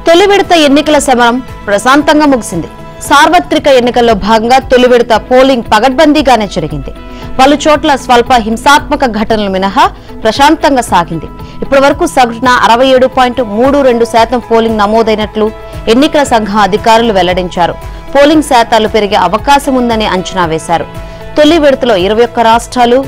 తొలి విడత ఎన్నికల సమరం ప్రశాంతంగా ముగిసింది. సార్వత్రిక ఎన్నికల్లో భాగంగా తొలి విడత పోలింగ్ పగడ్బందీగానే జరిగింది. పలు చోట్ల స్వల్ప హింసాత్మక ఘటనలు మినహా ప్రశాంతంగా సాగింది. ఇప్పటి వరకు సగటున 67.32% పోలింగ్ నమోదైనట్లు ఎన్నికల సంఘం అధికారులు వెల్లడించారు. పోలింగ్ శాతాలు పెరిగే అవకాశం ఉందని అంచనా వేశారు. తొలి విడతలో 21 రాష్ట్రాలు,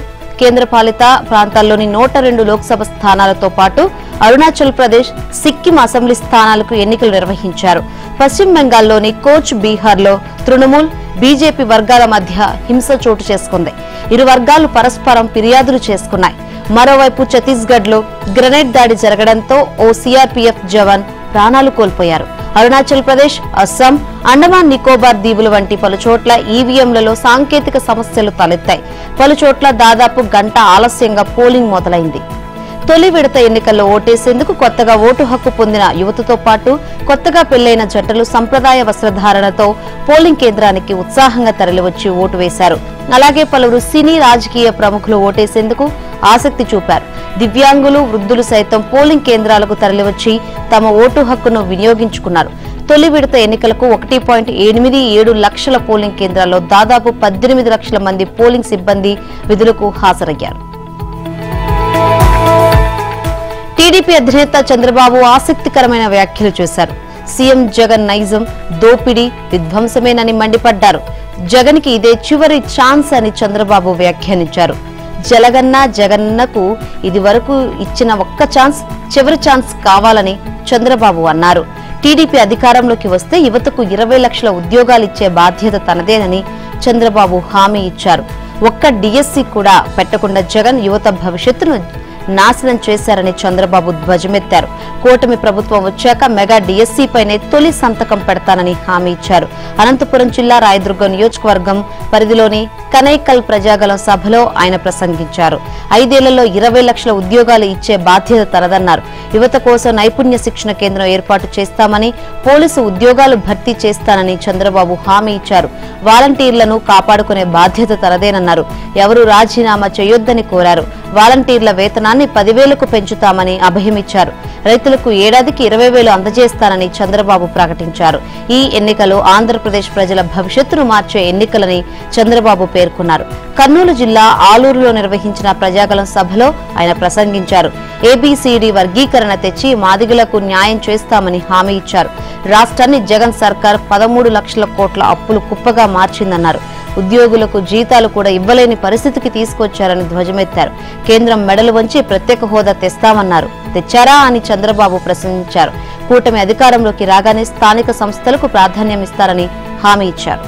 కేంద్రపాలిత ప్రాంతాల్లోని 102 లోక్సభ స్థానాలతో పాటు అరుణాచల్ ప్రదేశ్, సిక్కిం అసెంబ్లీ స్థానాలకు ఎన్నికలు నిర్వహించారు. పశ్చిమ బెంగాల్లోని కోచ్, బీహార్లో తృణమూల్, బీజేపీ వర్గాల మధ్య హింస చోటు చేసుకుంది. ఇరు వర్గాలు పరస్పరం ఫిర్యాదులు చేసుకున్నాయి. మరోవైపు ఛత్తీస్గఢ్లో గ్రెనేడ్ దాడి జరగడంతో ఓ సీఆర్పీఎఫ్ జవాన్ ప్రాణాలు కోల్పోయారు. అరుణాచల్ ప్రదేశ్, అస్సాం, అండమాన్ నికోబార్ దీవులు వంటి పలు చోట్ల ఈవీఎంలలో సాంకేతిక సమస్యలు తలెత్తాయి. పలు చోట్ల దాదాపు గంట ఆలస్యంగా పోలింగ్ మొదలైంది. తొలి విడత ఎన్నికల్లో ఓటేసేందుకు కొత్తగా ఓటు హక్కు పొందిన యువతతో పాటు కొత్తగా పెళ్లైన జంటలు సంప్రదాయ వస్త్రధారణతో పోలింగ్ కేంద్రానికి ఉత్సాహంగా తరలివచ్చి ఓటు వేశారు. అలాగే పలువురు సినీ, రాజకీయ ప్రముఖులు ఓటేసేందుకు ఆసక్తి చూపారు. దివ్యాంగులు, వృద్ధులు సైతం పోలింగ్ కేంద్రాలకు తరలివచ్చి తమ ఓటు హక్కును వినియోగించుకున్నారు. తొలి విడత ఎన్నికలకు 1.87 లక్షల పోలింగ్ కేంద్రాల్లో దాదాపు 18 లక్షల మంది పోలింగ్ సిబ్బంది విధులకు హాజరయ్యారు. టీడీపీ అధినేత చంద్రబాబు ఆసక్తికరమైన వ్యాఖ్యలు చేశారు. సీఎం జగన్ నైజం దోపిడీ, విధ్వంసమేనని మండిపడ్డారు. జగన్ కి ఇదే చివరి ఛాన్స్ అని చంద్రబాబు వ్యాఖ్యానించారు. జగన్నకు ఇది వరకు ఇచ్చిన ఒక్క ఛాన్స్ చివరి ఛాన్స్ కావాలని చంద్రబాబు అన్నారు. టీడీపీ అధికారంలోకి వస్తే యువతకు 20 లక్షల ఉద్యోగాలిచ్చే బాధ్యత తనదేనని చంద్రబాబు హామీ ఇచ్చారు. ఒక్క డిఎస్సీ కూడా పెట్టకుండా జగన్ యువత భవిష్యత్తును నాశనం చేశారని చంద్రబాబు ధ్వజమెత్తారు. కూటమి ప్రభుత్వం వచ్చాక మెగా డిఎస్సీ పైనే తొలి సంతకం పెడతానని హామీ ఇచ్చారు. అనంతపురం జిల్లా రాయదుర్గం నియోజకవర్గం పరిధిలోని కనైకల్ ప్రజాగలం సభలో ఆయన ప్రసంగించారు. 5 ఏళ్లలో 20 లక్షల ఉద్యోగాలు ఇచ్చే బాధ్యత తనదన్నారు. యువత కోసం నైపుణ్య శిక్షణ కేంద్రం ఏర్పాటు చేస్తామని, పోలీసు ఉద్యోగాలు భర్తీ చేస్తానని చంద్రబాబు హామీ ఇచ్చారు. వాలంటీర్లను కాపాడుకునే బాధ్యత తనదేనన్నారు. ఎవరూ రాజీనామా చేయొద్దని కోరారు. వాలంటీర్ల వేతనాన్ని 10,000కు పెంచుతామని అభయమిచ్చారు. రైతులకు ఏడాదికి 20,000 అందజేస్తానని చంద్రబాబు ప్రకటించారు. ఈ ఎన్నికలు ఆంధ్రప్రదేశ్ ప్రజల భవిష్యత్తును మార్చే ఎన్నికలని చంద్రబాబు పేర్కొన్నారు. కర్నూలు జిల్లా ఆలూరులో నిర్వహించిన ప్రజాగలం సభలో ఆయన ప్రసంగించారు. ఏబీసీడీ వర్గీకరణ తెచ్చి మాదిగలకు న్యాయం చేస్తామని హామీ ఇచ్చారు. రాష్ట్రాన్ని జగన్ సర్కార్ 13 లక్షల కోట్ల అప్పులు కుప్పగా మార్చిందన్నారు. ఉద్యోగులకు జీతాలు కూడా ఇవ్వలేని పరిస్థితికి తీసుకొచ్చారని ధ్వజమెత్తారు. కేంద్రం మెడలు వంచి ప్రత్యేక హోదా తెస్తామన్నారు. తెచ్చారా అని చంద్రబాబు ప్రశ్నించారు. కూటమి అధికారంలోకి రాగానే స్థానిక సంస్థలకు ప్రాధాన్యం ఇస్తారని హామీ ఇచ్చారు.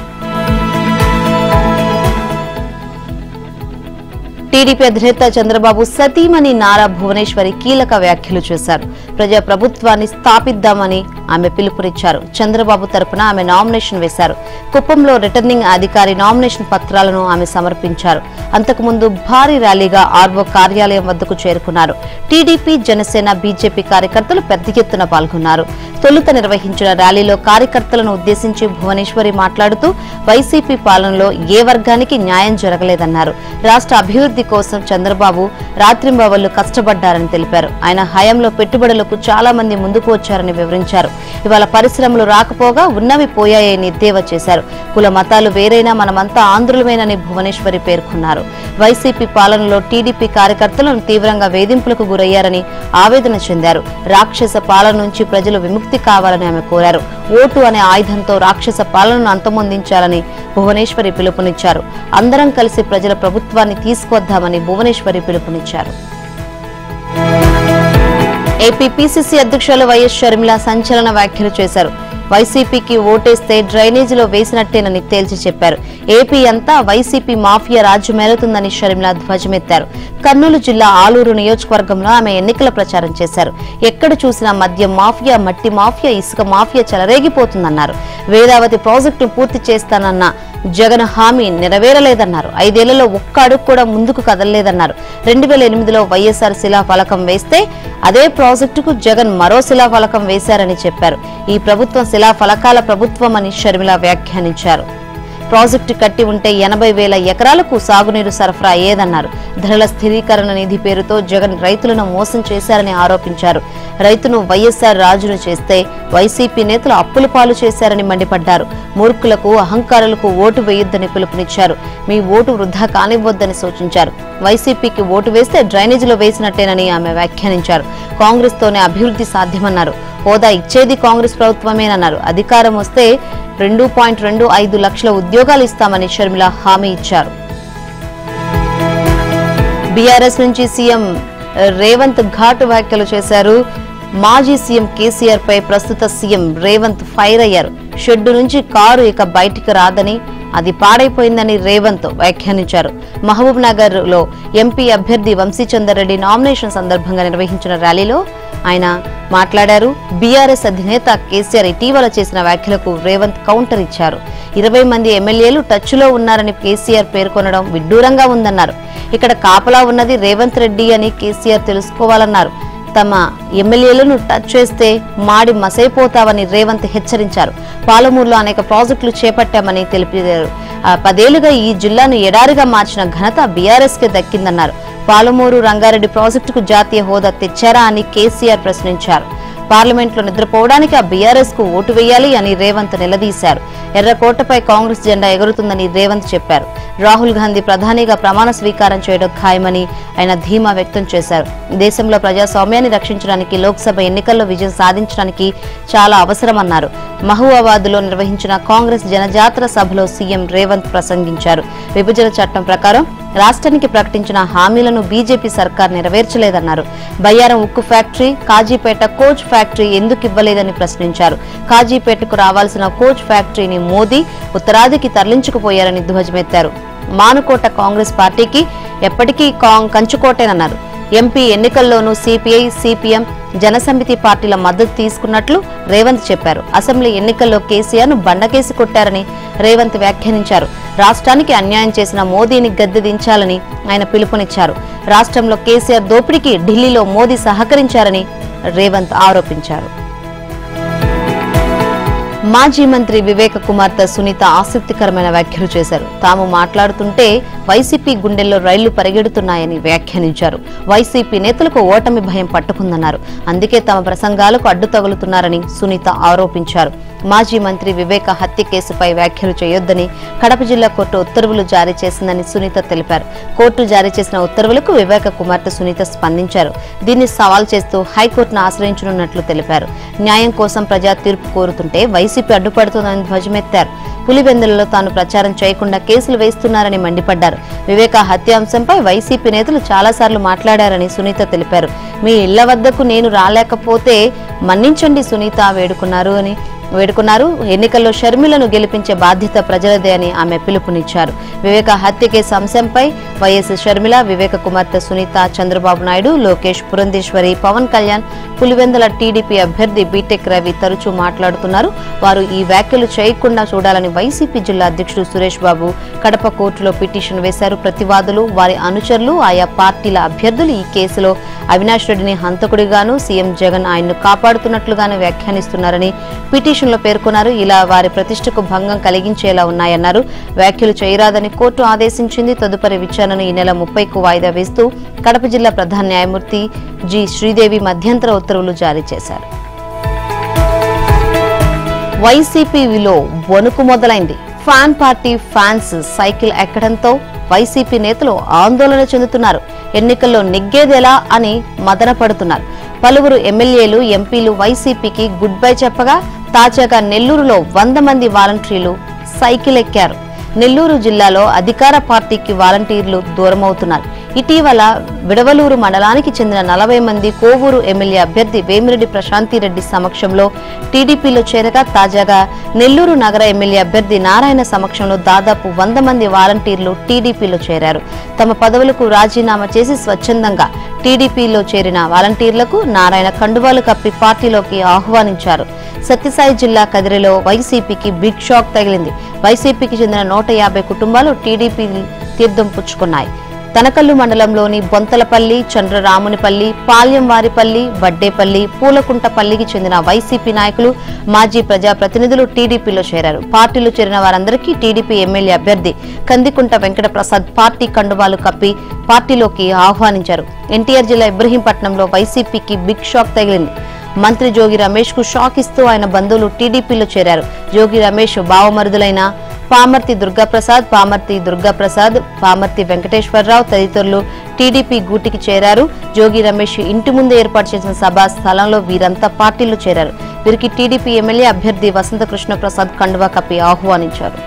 టీడీపీ అధినేత చంద్రబాబు సతీమణి నారా భువనేశ్వరి కీలక వ్యాఖ్యలు చేశారు. ప్రజాప్రభుత్వాన్ని స్థాపిద్దామని ఆమె పిలుపునిచ్చారు. చంద్రబాబు తరపున ఆమె నామినేషన్ వేశారు. కుప్పంలో రిటర్నింగ్ అధికారి నామినేషన్ పత్రాలను ఆమె సమర్పించారు. అంతకుముందు భారీ ర్యాలీగా ఆర్వో కార్యాలయం వద్దకు చేరుకున్నారు. టీడీపీ, జనసేన, బీజేపీ కార్యకర్తలు పెద్ద ఎత్తున పాల్గొన్నారు. తొలుత నిర్వహించిన ర్యాలీలో కార్యకర్తలను ఉద్దేశించి భువనేశ్వరి మాట్లాడుతూ వైసీపీ పాలనలో ఏ వర్గానికి న్యాయం జరగలేదన్నారు. రాష్ట్ర అభివృద్ధి కోసం చంద్రబాబు రాత్రింబవళ్లు కష్టపడ్డారని తెలిపారు. ఆయన హయాంలో పెట్టుబడులకు చాలా మంది ముందుకు వచ్చారని వివరించారు. ఇవాళ పరిశ్రమలు రాకపోగా ఉన్నవి పోయాయని ఎద్దేవా చేశారు. కుల మతాలు వేరైనా మనమంతా ఆంధ్రులమేనని భువనేశ్వరి పేర్కొన్నారు. వైసీపీ పాలనలో టీడీపీ కార్యకర్తలను తీవ్రంగా వేధింపులకు గురయ్యారని ఆవేదన చెందారు. రాక్షస పాలన నుంచి ప్రజలు విముక్తి కావాలని ఆమె కోరారు. ఓటు అనే ఆయుధంతో రాక్షస పాలనను అంతమొందించాలని భువనేశ్వరి పిలుపునిచ్చారు. అందరం కలిసి ప్రజల ప్రభుత్వాన్ని తీసుకొద్దామని భువనేశ్వరి పిలుపునిచ్చారు. ఏపీ పీసీసీ అధ్యక్షులు వైఎస్ షర్మిల సంచలన వ్యాఖ్యలు చేశారు. వైసీపీకి ఓటేస్తే డ్రైనేజీలో వేసినట్టేనని తేల్చి చెప్పారు. ఏపీ అంతా వైసీపీ మాఫియా రాజ్యమేలుతుందని షర్మిల ధ్వజమెత్తారు. కర్నూలు జిల్లా ఆలూరు నియోజకవర్గంలో ఆమె ఎన్నికల ప్రచారం చేశారు. ఎక్కడ చూసినా మద్యం మాఫియా, మట్టి మాఫియా, ఇసుక మాఫియా చెలరేగిపోతుందన్నారు. వేదావతి ప్రాజెక్టు పూర్తి చేస్తానన్న జగన్ హామీ నెరవేరలేదన్నారు. 5 ఏళ్లలో ఒక్క అడుగు కూడా ముందుకు కదలలేదన్నారు. 2008లో వైఎస్ఆర్ శిలాఫలకం వేస్తే అదే ప్రాజెక్టుకు జగన్ మరో శిలాఫలకం వేశారని చెప్పారు. ఈ ప్రభుత్వం శిలాఫలకాల ప్రభుత్వం అని షర్మిల వ్యాఖ్యానించారు. ప్రాజెక్టు కట్టి ఉంటే 80,000 ఎకరాలకు సాగునీరు సరఫరా అయ్యేదన్నారు. ధరల స్థిరీకరణ నిధి పేరుతో జగన్ రైతులను మోసం చేశారని ఆరోపించారు. రైతును వైఎస్ఆర్ రాజును చేస్తే వైసీపీ నేతలు అప్పుల పాలు చేశారని మండిపడ్డారు. మూర్ఖులకు అహంకారులకు ఓటు వేయొద్దని పిలుపునిచ్చారు. మీ ఓటు వృధా కానివ్వొద్దని సూచించారు. వైసీపీకి ఓటు వేస్తే డ్రైనేజీలో వేసినట్టేనని ఆమె వ్యాఖ్యానించారు. కాంగ్రెస్ తోనే అభివృద్ధి సాధ్యమన్నారు. హోదా ఇచ్చేది కాంగ్రెస్ ప్రభుత్వమేనన్నారు. అధికారం వస్తే 2.25 లక్షల ఉద్యోగాలు ఇస్తామని షర్మిల హామీ ఇచ్చారు. బీఆర్ఎస్ నుంచి సీఎం రేవంత్ ఘాటు వ్యాఖ్యలు చేశారు. మాజీ సీఎం కేసీఆర్ పై ప్రస్తుత సీఎం రేవంత్ ఫైర్ అయ్యారు. షెడ్డు నుంచి కారు ఇక బయటికి రాదని, అది పాడైపోయిందని రేవంత్ వ్యాఖ్యానించారు. మహబూబ్ నగర్ లో ఎంపీ అభ్యర్థి వంశీచందర్ రెడ్డి నామినేషన్ సందర్భంగా నిర్వహించిన ర్యాలీలో ఆయన మాట్లాడారు. బీఆర్ఎస్ అధినేత కేసీఆర్ ఇటీవల చేసిన వ్యాఖ్యలకు రేవంత్ కౌంటర్ ఇచ్చారు. 20 మంది ఎమ్మెల్యేలు టచ్ లో ఉన్నారని కేసీఆర్ పేర్కొనడం విడ్డూరంగా ఉందన్నారు. ఇక్కడ కాపలా ఉన్నది రేవంత్ రెడ్డి అని కేసీఆర్ తెలుసుకోవాలన్నారు. తమ ఎమ్మెల్యేలను టచ్ చేస్తే మాడి మసైపోతావని రేవంత్ హెచ్చరించారు. పాలమూరులో అనేక ప్రాజెక్టులు చేపట్టామని తెలిపారు. 10 ఏళ్లుగా ఈ జిల్లాను ఎడారిగా మార్చిన ఘనత బీఆర్ఎస్ కే దక్కిందన్నారు. పాలమూరు రంగారెడ్డి ప్రాజెక్టుకు జాతీయ హోదా తెచ్చారా అని కేసీఆర్ ప్రశ్నించారు. పార్లమెంట్లో నిద్రపోవడానికి ఆ బీఆర్ఎస్ కు ఓటు వేయాలి అని రేవంత్ నిలదీశారు. ఎర్రకోటపై కాంగ్రెస్ జెండా ఎగురుతుందని రేవంత్ చెప్పారు. రాహుల్ గాంధీ ప్రధానిగా ప్రమాణ స్వీకారం చేయడం ఖాయమని ఆయన ధీమా వ్యక్తం చేశారు. దేశంలో ప్రజాస్వామ్యాన్ని రక్షించడానికి, లోక్సభ ఎన్నికల్లో విజయం సాధించడానికి చాలా అవసరమన్నారు. మహబూబాబాద్ లో నిర్వహించిన కాంగ్రెస్ జనజాతర సభలో సీఎం రేవంత్ ప్రసంగించారు. విభజన చట్టం ప్రకారం రాష్ట్రానికి ప్రకటించిన హామీలను బీజేపీ సర్కార్ నెరవేర్చలేదన్నారు. బయ్యారం ఉక్కు ఫ్యాక్టరీ, కాజీపేట కోచ్ ఫ్యాక్టరీ ఎందుకు ఇవ్వలేదని ప్రశ్నించారు. కాజీపేటకు రావాల్సిన కోచ్ ఫ్యాక్టరీని మోదీ ఉత్తరాదికి తరలించుకుపోయారని ధ్వజమెత్తారు. మానుకోట కాంగ్రెస్ పార్టీకి ఎప్పటికీ కంచుకోటేనన్నారు. ఎంపీ ఎన్నికల్లోనూ సిపిఐ, సిపిఎం, జనసమితి పార్టీల మద్దతు తీసుకున్నట్లు రేవంత్ చెప్పారు. అసెంబ్లీ ఎన్నికల్లో కేసీఆర్ ను బండకేసి కొట్టారని రేవంత్ వ్యాఖ్యానించారు. రాష్ట్రానికి అన్యాయం చేసిన మోదీని గద్దె దించాలని ఆయన పిలుపునిచ్చారు. రాష్ట్రంలో కేసీఆర్ దోపిడీకి ఢిల్లీలో మోదీ సహకరించారని రేవంత్ ఆరోపించారు. మాజీ మంత్రి వివేక కుమార్తె సునీత ఆసక్తికరమైన వ్యాఖ్యలు చేశారు. తాము మాట్లాడుతుంటే వైసీపీ గుండెల్లో రైళ్లు పరిగెడుతున్నాయని వ్యాఖ్యానించారు. వైసీపీ నేతలకు ఓటమి భయం పట్టుకుందన్నారు. అందుకే తమ ప్రసంగాలకు అడ్డు తగులుతున్నారని సునీత ఆరోపించారు. మాజీ మంత్రి వివేక హత్య కేసుపై వ్యాఖ్యలు చేయొద్దని కడప జిల్లా కోర్టు ఉత్తర్వులు జారీ చేసిందని సునీత తెలిపారు. కోర్టు జారీ చేసిన ఉత్తర్వులకు వివేక కుమార్తె సునీత స్పందించారు. దీన్ని సవాల్ చేస్తూ హైకోర్టును ఆశ్రయించనున్నట్లు తెలిపారు. న్యాయం కోసం ప్రజా తీర్పు కోరుతుంటే వైసీపీ అడ్డుపడుతోందని ధ్వజమెత్తారు. పులివెందులలో తాను ప్రచారం చేయకుండా కేసులు వేస్తున్నారని మండిపడ్డారు. వివేక హత్య అంశంపై వైసీపీ నేతలు చాలాసార్లు మాట్లాడారని సునీత తెలిపారు. మీ ఇళ్ల వద్దకు నేను రాలేకపోతే మన్నించండి సునీత వేడుకున్నారు. ఎన్నికల్లో షర్మిలను గెలిపించే బాధ్యత ప్రజలదే అని ఆమె పిలుపునిచ్చారు. వివేక హత్య కేసు అంశంపై వైఎస్ షర్మిల, వివేక కుమార్తె సునీత, చంద్రబాబు నాయుడు, లోకేష్, పురంధేశ్వరి, పవన్ కళ్యాణ్, పులివెందుల టీడీపీ అభ్యర్థి బీటెక్ రవి తరచూ మాట్లాడుతున్నారు. వారు ఈ వ్యాఖ్యలు చేయకుండా చూడాలని వైసీపీ జిల్లా అధ్యక్షుడు సురేష్ బాబు కడప కోర్టులో పిటిషన్ వేశారు. ప్రతివాదులు, వారి అనుచరులు, ఆయా పార్టీల అభ్యర్థులు ఈ కేసులో అవినాష్ రెడ్డిని హంతకుడిగాను, సీఎం జగన్ ఆయన్ను కాపాడుతున్నట్లుగాను వ్యాఖ్యానిస్తున్నారని పిటిషన్లో పేర్కొన్నారు. ఇలా వారి ప్రతిష్టకు భంగం కలిగించేలా ఉన్నాయన్నారు. వ్యాఖ్యలు చేయరాదని కోర్టు ఆదేశించింది. తదుపరి విచారణను ఈ నెల 30కు వాయిదా వేస్తూ కడప జిల్లా ప్రధాన న్యాయమూర్తి జి శ్రీదేవి మధ్యంతర ఉత్తర్వులు జారీ చేశారు. వైసీపీలో వణుకు మొదలైంది. ఫ్యాన్ పార్టీ ఫ్యాన్స్ సైకిల్ ఎక్కడంతో వైసీపీ నేతలు ఆందోళన చెందుతున్నారు. ఎన్నికల్లో నెగ్గేదెలా అని మదన పడుతున్నారు. పలువురు ఎమ్మెల్యేలు, ఎంపీలు వైసీపీకి గుడ్ బై చెప్పగా తాజాగా నెల్లూరులో 100 మంది వాలంటీర్లు సైకిల్ ఎక్కారు. నెల్లూరు జిల్లాలో అధికార పార్టీకి వాలంటీర్లు దూరమవుతున్నారు. ఇటీవల విడవలూరు మండలానికి చెందిన 40 మంది కోవూరు ఎమ్మెల్యే అభ్యర్థి వేమిరెడ్డి ప్రశాంతిరెడ్డి సమక్షంలో టీడీపీలో చేరగా తాజాగా నెల్లూరు నగర ఎమ్మెల్యే అభ్యర్థి నారాయణ సమక్షంలో దాదాపు 100 మంది వాలంటీర్లు టీడీపీలో చేరారు. తమ పదవులకు రాజీనామా చేసి స్వచ్ఛందంగా టీడీపీలో చేరిన వాలంటీర్లకు నారాయణ కండువాలు కప్పి పార్టీలోకి ఆహ్వానించారు. సత్యసాయి జిల్లా కదిరిలో వైసీపీకి బిగ్ షాక్ తగిలింది. వైసీపీకి చెందిన 150 కుటుంబాలు టీడీపీ తీర్థం పుచ్చుకున్నాయి. తనకల్లు మండలంలోని బొంతలపల్లి, చంద్రరామునిపల్లి, పాల్యంవారిపల్లి, వడ్డేపల్లి, పూలకుంటపల్లికి చెందిన వైసీపీ నాయకులు, మాజీ ప్రజాప్రతినిధులు టీడీపీలో చేరారు. పార్టీలో చేరిన వారందరికీ టీడీపీ ఎమ్మెల్యే అభ్యర్థి కందికుంట వెంకట ప్రసాద్ పార్టీ కండువాలు కప్పి పార్టీలోకి ఆహ్వానించారు. ఎన్టీఆర్ జిల్లా ఇబ్రహీంపట్నంలో వైసీపీకి బిగ్ షాక్ తగిలింది. మంత్రి జోగి రమేష్ కు షాక్ ఇస్తూ ఆయన బంధువులు టీడీపీలో చేరారు. జోగి రమేష్ బావమరుదులైన పామర్తి దుర్గాప్రసాద్, పామర్తి వెంకటేశ్వరరావు తదితరులు టీడీపీ గూటికి చేరారు. జోగి రమేష్ ఇంటి ముందు ఏర్పాటు చేసిన సభా స్థలంలో వీరంతా పార్టీలో చేరారు. వీరికి టీడీపీ ఎమ్మెల్యే అభ్యర్థి వసంత కృష్ణ ప్రసాద్ కండువా కప్పి ఆహ్వానించారు.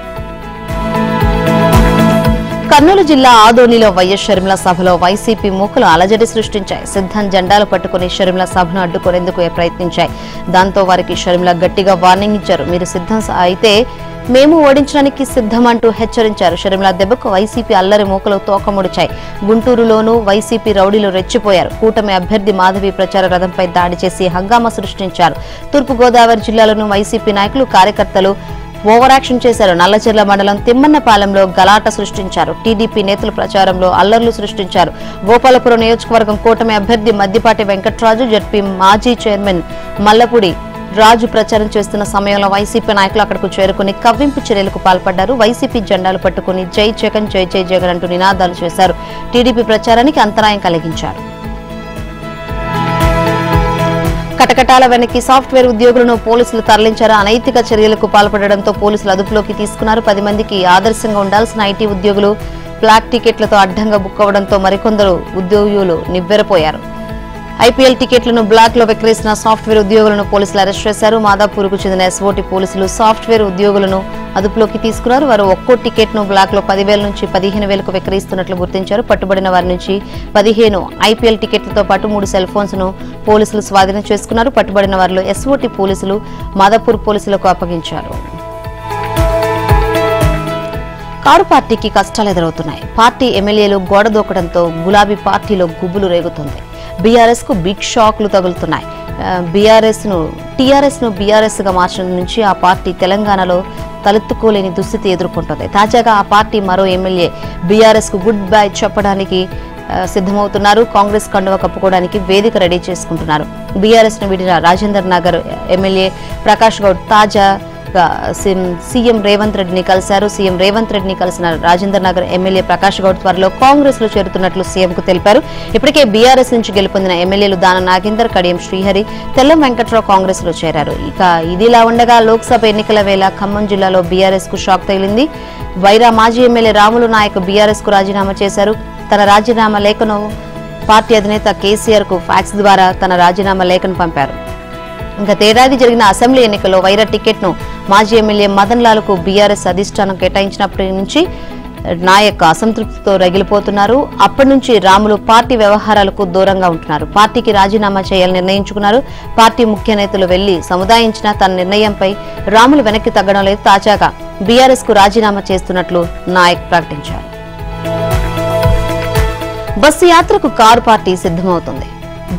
కర్నూలు జిల్లా ఆదోనిలో వైఎస్ షర్మిల సభలో వైసీపీ మూకలు అలజడి సృష్టించాయి. సిద్ధం జెండాలు పట్టుకుని షర్మిల సభను అడ్డుకునేందుకు ప్రయత్నించాయి. దాంతో వారికి షర్మిల గట్టిగా వార్నింగ్ ఇచ్చారు. మీరు సిద్ధం అయితే మేము ఓడించడానికి సిద్ధం అంటూ హెచ్చరించారు. షర్మిల దెబ్బకు వైసీపీ అల్లరి మూకలు తోకముడిచాయి. గుంటూరులోనూ వైసీపీ రౌడీలు రెచ్చిపోయారు. కూటమి అభ్యర్థి మాధవి ప్రచార రథంపై దాడి చేసి హంగామా సృష్టించారు. తూర్పుగోదావరి జిల్లాలోనూ వైసీపీ నాయకులు, కార్యకర్తలు ఓవరాక్షన్ చేశారు. నల్లచెర్ల మండలం తిమ్మన్నపాలెంలో గలాట సృష్టించారు. టీడీపీ నేతలు ప్రచారంలో అల్లర్లు సృష్టించారు. గోపాలపురం నియోజకవర్గం కూటమి అభ్యర్థి మద్దిపాటి వెంకట్రాజు, జడ్పీ మాజీ చైర్మన్ మల్లపూడి రాజు ప్రచారం చేస్తున్న సమయంలో వైసీపీ నాయకులు అక్కడకు చేరుకుని కవ్వింపు చర్యలకు పాల్పడ్డారు. వైసీపీ జెండాలు పట్టుకుని జై జగన్ జై జై జగన్ అంటూ నినాదాలు చేశారు. టీడీపీ ప్రచారానికి అంతరాయం కలిగించారు. కటకటాల వెనక్కి సాఫ్ట్వేర్ ఉద్యోగులను పోలీసులు తరలించారు. అనైతిక చర్యలకు పాల్పడడంతో పోలీసులు అదుపులోకి తీసుకున్నారు. 10 మందికి ఆదర్శంగా ఉండాల్సిన ఐటీ ఉద్యోగులు బ్లాక్ టికెట్లతో అడ్డంగా బుక్ అవడంతో మరికొందరు ఉద్యోగులు నివ్వెరపోయారు. ఐపీఎల్ టికెట్లను బ్లాక్ లో విక్రయిస్తున్న సాఫ్ట్వేర్ ఉద్యోగులను పోలీసులు అరెస్ట్ చేశారు. మాదాపూర్కు చెందిన ఎస్ఓటీ పోలీసులు సాఫ్ట్వేర్ ఉద్యోగులను అదుపులోకి తీసుకున్నారు. వారు ఒక్కో టికెట్ ను బ్లాక్ లో 10,000 నుంచి 15,000కు విక్రయిస్తున్నట్లు గుర్తించారు. పట్టుబడిన వారి నుంచి 15 ఐపీఎల్ టికెట్లతో పాటు 3 సెల్ ఫోన్స్ ను పోలీసులు స్వాధీనం చేసుకున్నారు. పట్టుబడిన వారిలో ఎస్ఓటీ పోలీసులు మాదాపూర్ పోలీసులకు అప్పగించారు. కారు పార్టీకి కష్టాలు ఎదురవుతున్నాయి. పార్టీ ఎమ్మెల్యేలు గోడ దూకడంతో గులాబీ పార్టీలో గుబులు రేగుతుంది. బీఆర్ఎస్ కు బిగ్ షాక్లు తగులుతున్నాయి. టీఆర్ఎస్ ను బీఆర్ఎస్ గా మార్చడం నుంచి ఆ పార్టీ తెలంగాణలో తలెత్తుకోలేని దుస్థితి ఎదుర్కొంటోంది. తాజాగా ఆ పార్టీ మరో ఎమ్మెల్యే బీఆర్ఎస్ కు గుడ్ బై చెప్పడానికి సిద్ధమవుతున్నారు. కాంగ్రెస్ కండువా కప్పుకోవడానికి వేదిక రెడీ చేసుకుంటున్నారు. బీఆర్ఎస్ ను వీడిన రాజేందర్ నగర్ ఎమ్మెల్యే ప్రకాష్ గౌడ్ తాజా సీఎం రేవంత్ రెడ్డిని కలిశారు. సీఎం రేవంత్ రెడ్డిని కలిసిన రాజేందర్ నగర్ ఎమ్మెల్యే ప్రకాష్ గౌడ్ త్వరలో కాంగ్రెస్ లో చేరుతున్నట్లు సీఎంకు తెలిపారు. ఇప్పటికే బీఆర్ఎస్ నుంచి గెలుపొందిన ఎమ్మెల్యేలు దాన నాగేందర్, కడియం శ్రీహరి, తెల్లం వెంకట్రావు కాంగ్రెస్ లో చేరారు. ఇక ఇదిలా ఉండగా లోక్సభ ఎన్నికల వేళ ఖమ్మం జిల్లాలో బీఆర్ఎస్ కు షాక్ తగిలింది. వైరా మాజీ ఎమ్మెల్యే రాములు నాయక్ బీఆర్ఎస్ కు రాజీనామా చేశారు. తన రాజీనామా లేఖను పార్టీ అధినేత కేసీఆర్ కు ఫ్యాక్స్ ద్వారా తన రాజీనామా లేఖను పంపారు. గతేడాది జరిగిన అసెంబ్లీ ఎన్నికల్లో వైరా టికెట్ ను మాజీ ఎమ్మెల్యే మదన్ లాల్ కు బీఆర్ఎస్ అధిష్టానం కేటాయించినప్పటి నుంచి నాయక్ అసంతృప్తితో రగిలిపోతున్నారు. అప్పటి నుంచి రాములు పార్టీ వ్యవహారాలకు దూరంగా ఉంటున్నారు. పార్టీకి రాజీనామా చేయాలని నిర్ణయించుకున్నారు. పార్టీ ముఖ్య నేతలు వెళ్లి సముదాయించిన తన నిర్ణయంపై రాములు వెనక్కి తగ్గడం లేదు. తాజాగా బీఆర్ఎస్ కు రాజీనామా చేస్తున్నట్లు నాయక్ ప్రకటించారు. బస్సు యాత్రకు కారు పార్టీ సిద్ధమవుతుంది.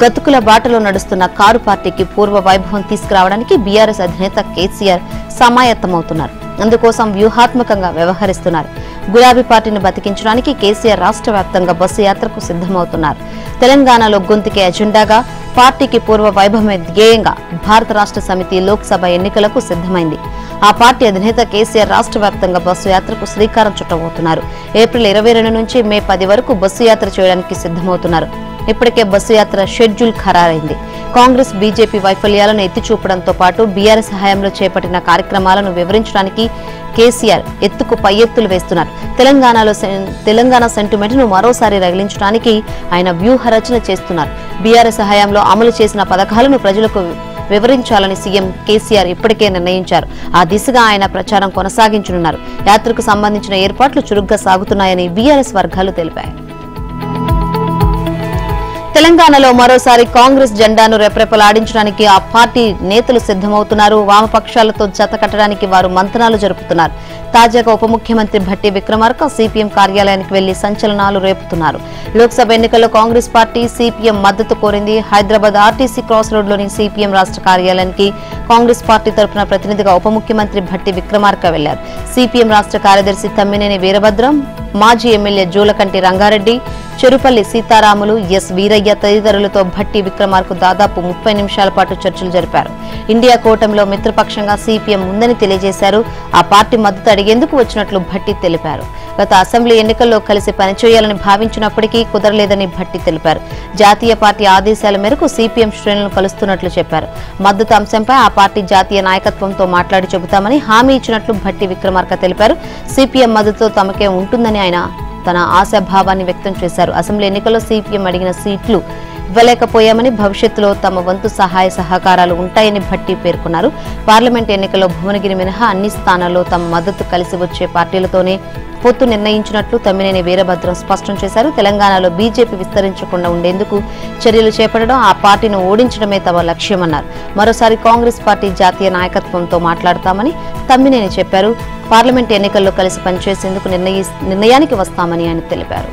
గతుకుల బాటలో నడుస్తున్న కారు పార్టీకి పూర్వ వైభవం తీసుకురావడానికి బీఆర్ఎస్ అధినేత కేసీఆర్ సమాయత్తమవుతున్నారు. అందుకోసం వ్యూహాత్మకంగా వ్యవహరిస్తున్నారు. గులాబీ పార్టీని బతికించడానికి కేసీఆర్ రాష్ట్ర వ్యాప్తంగా బస్సు యాత్రకు సిద్ధమవుతున్నారు. తెలంగాణలో గొంతుకే ఎజెండాగా పార్టీకి పూర్వ వైభవమే ధ్యేయంగా భారత రాష్ట్ర సమితి లోక్సభ ఎన్నికలకు సిద్ధమైంది. ఆ పార్టీ అధినేత కేసీఆర్ రాష్ట్ర వ్యాప్తంగా బస్సు యాత్రకు శ్రీకారం చుట్టబోతున్నారు. ఏప్రిల్ 22 నుంచి మే 10 వరకు బస్సు యాత్ర చేయడానికి సిద్ధమవుతున్నారు. ఇప్పటికే బస్సు యాత్ర షెడ్యూల్ ఖరారైంది. కాంగ్రెస్, బీజేపీ వైఫల్యాలను ఎత్తిచూపడంతో పాటు బీఆర్ఎస్ హయాంలో చేపట్టిన కార్యక్రమాలను వివరించడానికి కేసీఆర్ ఎత్తుకు పై ఎత్తులు వేస్తున్నారు. తెలంగాణ సెంటిమెంట్ ను మరోసారి రగిలించడానికి ఆయన వ్యూహ రచన చేస్తున్నారు. బీఆర్ఎస్ హయాంలో అమలు చేసిన పథకాలను ప్రజలకు వివరించాలని సీఎం కేసీఆర్ ఇప్పటికే నిర్ణయించారు. ఆ దిశగా ఆయన ప్రచారం కొనసాగించనున్నారు. యాత్రకు సంబంధించిన ఏర్పాట్లు చురుగ్గా సాగుతున్నాయని బీఆర్ఎస్ వర్గాలు తెలిపాయి. తెలంగాణలో మరోసారి కాంగ్రెస్ జెండాను రెపరెపలాడించడానికి ఆ పార్టీ నేతలు సిద్ధమవుతున్నారు. వామపక్షాలతో జత కట్టడానికి వారు మంతనాలు జరుపుతున్నారు. తాజాగా ఉప ముఖ్యమంత్రి భట్టి విక్రమార్క సిపిఎం కార్యాలయానికి వెళ్లి సంచలనాలు రేపుతున్నారు. లోక్సభ ఎన్నికల్లో కాంగ్రెస్ పార్టీ సిపిఎం మద్దతు కోరింది. హైదరాబాద్ ఆర్టీసీ క్రాస్ రోడ్లోని సిపిఎం రాష్ట్ర కార్యాలయానికి కాంగ్రెస్ పార్టీ తరఫున ప్రతినిధిగా ఉప ముఖ్యమంత్రి భట్టి విక్రమార్క వెళ్లారు. సిపిఎం రాష్ట్ర కార్యదర్శి తమ్మినేని వీరభద్రం, మాజీ ఎమ్మెల్యే జూలకంటి రంగారెడ్డి, చెరుపల్లి సీతారాములు, ఎస్ వీరయ్య తదితరులతో భట్టి విక్రమార్క దాదాపు 30 నిమిషాల పాటు చర్చలు జరిపారు. ఇండియా కూటమిలో మిత్రపక్షంగా సిపిఎం ఉందని తెలియజేశారు. ఆ పార్టీ మద్దతు అడిగేందుకు వచ్చినట్లు భట్టి తెలిపారు. గత అసెంబ్లీ ఎన్నికల్లో కలిసి పనిచేయాలని భావించినప్పటికీ కుదరలేదని భట్టి తెలిపారు. జాతీయ పార్టీ ఆదేశాల మేరకు సిపిఎం శ్రేణులను కలుస్తున్నట్లు చెప్పారు. మద్దతు అంశంపై ఆ పార్టీ జాతీయ నాయకత్వంతో మాట్లాడి చెబుతామని హామీ ఇచ్చినట్లు భట్టి విక్రమార్క తెలిపారు. సిపిఎం మద్దతుతో తమకే ఉంటుందని ఆయన తన ఆశాభావాన్ని వ్యక్తం చేశారు. అసెంబ్లీ ఎన్నికల్లో సిపిఎం అడిగిన సీట్లు ఇవ్వలేకపోయామని, భవిష్యత్తులో తమ వంతు సహాయ సహకారాలు ఉంటాయని భట్టి పేర్కొన్నారు. పార్లమెంట్ ఎన్నికల్లో భువనగిరి మినహా అన్ని స్థానాల్లో తమ మద్దతు కలిసి వచ్చే పార్టీలతోనే పొత్తు నిర్ణయించినట్లు తమ్మినేని వీరభద్రం స్పష్టం చేశారు. తెలంగాణలో బీజేపీ విస్తరించకుండా ఉండేందుకు చర్యలు చేపట్టడం, ఆ పార్టీని ఓడించడమే తమ లక్ష్యమన్నారు. మరోసారి కాంగ్రెస్ పార్టీ జాతీయ నాయకత్వంతో మాట్లాడతామని తమ్మినేని చెప్పారు. పార్లమెంట్ ఎన్నికల్లో కలిసి పనిచేసేందుకు నిర్ణయానికి వస్తామని ఆయన తెలిపారు.